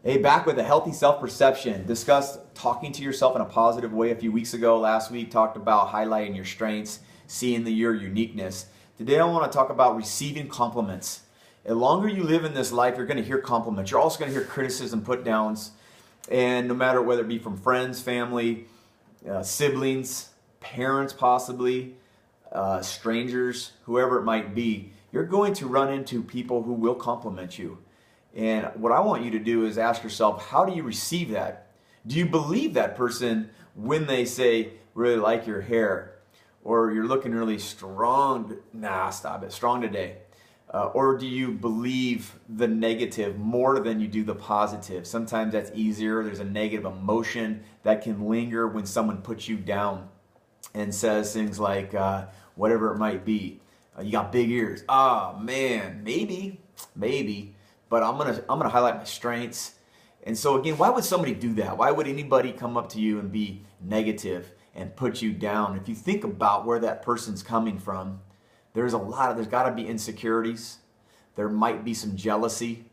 Hey, back with a healthy self-perception. Discussed talking to yourself in a positive way a few weeks ago. Last week talked about highlighting your strengths, seeing your uniqueness. Today I want to talk about receiving compliments. The longer you live in this life, you're going to hear compliments. You're also going to hear criticism, put downs, and no matter whether it be from friends, family, siblings, parents possibly, strangers, whoever it might be, you're going to run into people who will compliment you. And what I want you to do is ask yourself, how do you receive that? Do you believe that person when they say, really like your hair? Or you're looking really strong. Nah, stop it. Strong today. Or do you believe the negative more than you do the positive? Sometimes that's easier. There's a negative emotion that can linger when someone puts you down and says things like, whatever it might be. You got big ears. Ah, man, maybe. But I'm gonna highlight my strengths. And so again, why would somebody do that? Why would anybody come up to you and be negative and put you down? If you think about where that person's coming from, there's got to be insecurities. There might be some jealousy.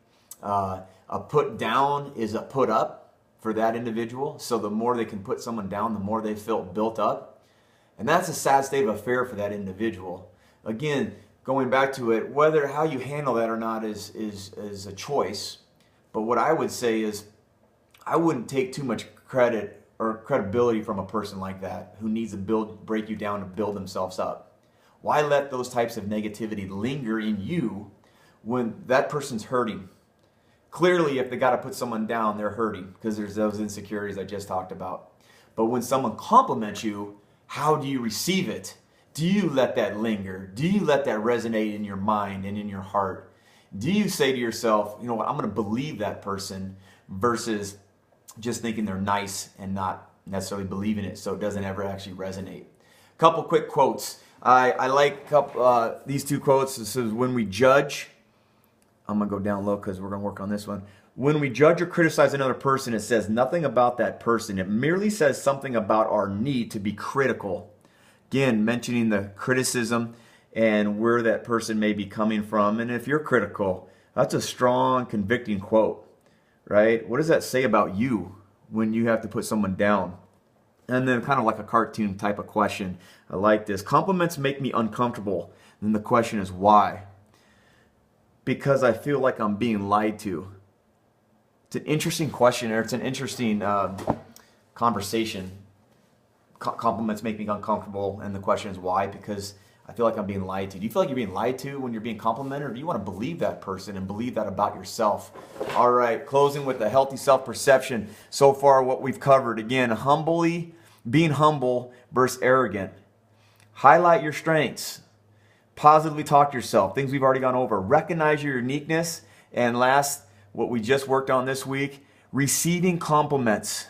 A put down is a put up for that individual. So the more they can put someone down, the more they feel built up. And that's a sad state of affair for that individual. Again, going back to it, whether how you handle that or not is a choice. But what I would say is I wouldn't take too much credit or credibility from a person like that who needs to break you down to build themselves up. Why let those types of negativity linger in you when that person's hurting? Clearly, if they got to put someone down, they're hurting because there's those insecurities I just talked about. But when someone compliments you, how do you receive it? Do you let that linger? Do you let that resonate in your mind and in your heart? Do you say to yourself, you know what, I'm going to believe that person versus just thinking they're nice and not necessarily believing it so it doesn't ever actually resonate? A couple quick quotes. I like these two quotes. This is when we judge. I'm going to go down low because we're going to work on this one. When we judge or criticize another person, it says nothing about that person. It merely says something about our need to be critical. Again, mentioning the criticism and where that person may be coming from. And if you're critical, that's a strong, convicting quote, right? What does that say about you when you have to put someone down? And then kind of like a cartoon type of question. I like this. Compliments make me uncomfortable. And the question is why? Because I feel like I'm being lied to. It's an interesting question, or it's an interesting conversation. Compliments make me uncomfortable, and the question is why? Because I feel like I'm being lied to. Do you feel like you're being lied to when you're being complimented, or do you want to believe that person and believe that about yourself? All right, closing with a healthy self-perception. So far, what we've covered, again, being humble versus arrogant. Highlight your strengths. Positively talk to yourself, things we've already gone over. Recognize your uniqueness. And last, what we just worked on this week, receiving compliments.